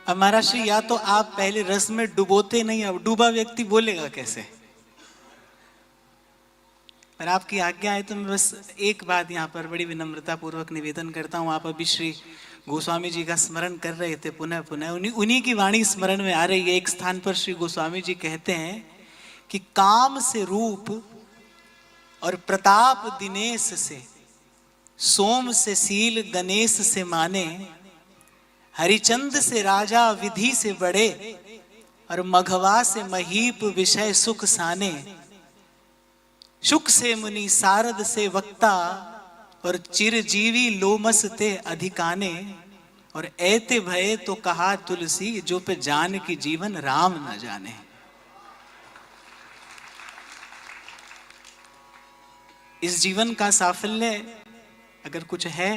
अब महाराज श्री, या तो आप पहले रस में डुबोते नहीं, अब डूबा व्यक्ति बोलेगा कैसे? पर आपकी आज्ञा है तो मैं बस एक बात यहाँ पर बड़ी विनम्रता पूर्वक निवेदन करता हूँ। आप अभी श्री गोस्वामी जी का स्मरण कर रहे थे, पुनः पुनः उन्हीं की वाणी स्मरण में आ रही है। एक स्थान पर श्री गोस्वामी जी कहते हैं कि काम से रूप और प्रताप दिनेश से, सोम से सील गणेश से माने, हरिचंद से राजा विधि से बड़े, और मघवा से महीप विषय सुख साने, शुक से मुनि सारद से वक्ता, और चिरजीवी लोमस ते अधिकाने, और ऐते भये तो कहा तुलसी, जो पे जान की जीवन राम न जाने। इस जीवन का साफल्य अगर कुछ है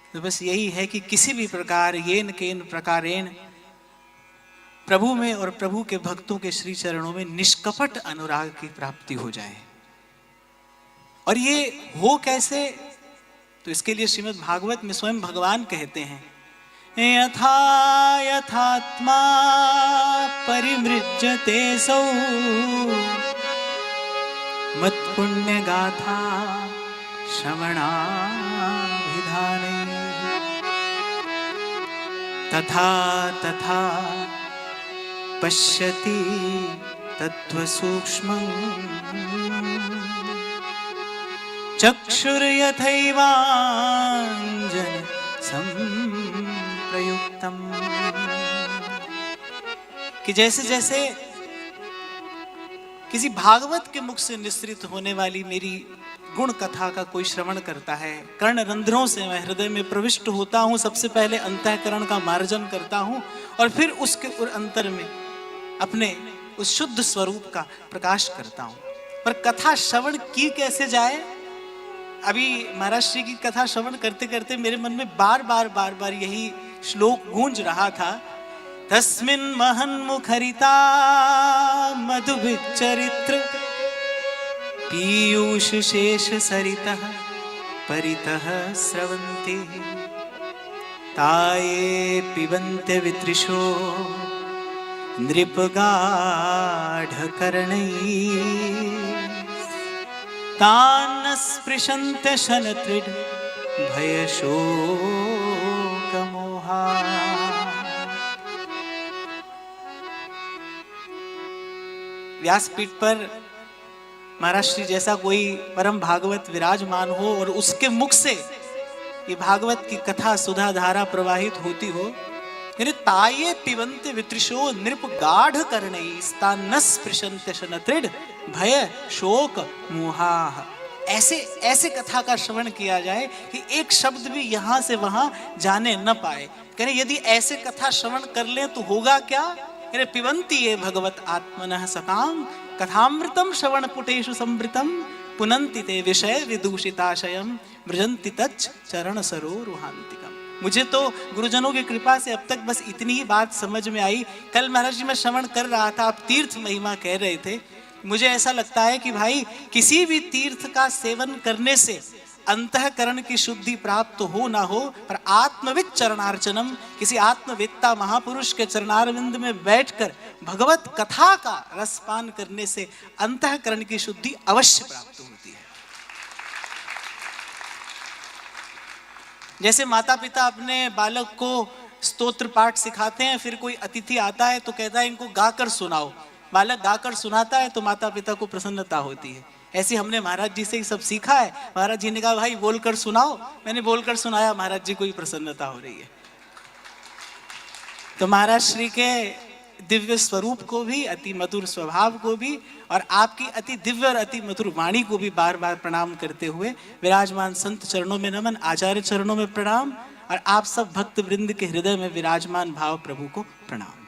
तो बस यही है कि किसी भी प्रकार येन केन प्रकारेण प्रभु में और प्रभु के भक्तों के श्री चरणों में निष्कपट अनुराग की प्राप्ति हो जाए। और ये हो कैसे? तो इसके लिए श्रीमद् भागवत में स्वयं भगवान कहते हैं, यथा यथात्मा परिमृज्यते सौ मत्पुण्य गाथा श्रवणाभिधाने, तथा तथा पश्यति तत्त्वसूक्ष्मं चक्षुर्यथैवाञ्जन संप्रयुक्तम्। कि जैसे जैसे किसी भागवत के मुख से निस्सृत होने वाली मेरी गुण कथा का कोई श्रवण करता है, कर्ण रंध्रों से मैं हृदय में प्रविष्ट होता हूँ, सबसे पहले अंतःकरण का मार्जन करता हूँ और फिर उसके अंतर में अपने उस शुद्ध स्वरूप का प्रकाश करता हूँ। पर कथा श्रवण की कैसे जाए? अभी महाराज श्री की कथा श्रवण करते करते मेरे मन में बार बार यही श्लोक गूंज रहा था, तस्मिन् महन्मुखरिता मधुभिच्चरित्र पीयूष शेष सरितः परितः स्रवन्ति, ताये पिबन्ते वितृषो नृपगाढकर्णैः, तान् स्पृशन्ते शनत्रिड भयशोकमोहा। व्यासपीठ पर महाराज श्री जैसा कोई परम भागवत विराजमान हो और उसके मुख से ये भागवत की कथा सुधा धारा प्रवाहित होती हो, ताये पिबन्ते वितृषो नृप गाढ़ कर्णैः स्पृशन्ते शनत्रिड भय शोक मोहाः। ऐसे कथा का श्रवण किया जाए कि एक शब्द भी यहाँ से वहां जाने न पाए। कह रहे यदि ऐसे कथा श्रवण कर ले तो होगा क्या? कह रहे पिबन्ति ये भगवत आत्मनः सताम कथामृतम श्रवण पुटेषु संवृतम, पुनन्ति ते विषय विदूषिताशयम मृजन्ति तच्च चरण सरोरुहान्तिकम। मुझे तो गुरुजनों की कृपा से अब तक बस इतनी ही बात समझ में आई। कल महाराज जी मैं श्रवण कर रहा था, आप तीर्थ महिमा कह रहे थे, मुझे ऐसा लगता है कि भाई किसी भी तीर्थ का सेवन करने से अंतःकरण की शुद्धि प्राप्त हो ना हो, पर आत्मविद चरणार्चनम, किसी आत्मवेत्ता महापुरुष के चरणारविंद में बैठकर भगवत कथा का रसपान करने से अंतःकरण की शुद्धि अवश्य प्राप्त होती है। जैसे माता पिता अपने बालक को स्तोत्र पाठ सिखाते हैं, फिर कोई अतिथि आता है तो कहता है इनको गाकर सुनाओ, बालक गाकर सुनाता है तो माता पिता को प्रसन्नता होती है। ऐसे हमने महाराज जी से ही सब सीखा है। महाराज जी ने कहा भाई बोलकर सुनाओ, मैंने बोलकर सुनाया, महाराज जी को ही प्रसन्नता हो रही है। तो महाराज श्री के दिव्य स्वरूप को भी, अति मधुर स्वभाव को भी, और आपकी अति दिव्य और अति मधुर वाणी को भी बार बार प्रणाम करते हुए विराजमान संत चरणों में नमन, आचार्य चरणों में प्रणाम, और आप सब भक्त वृंद के हृदय में विराजमान भाव प्रभु को प्रणाम।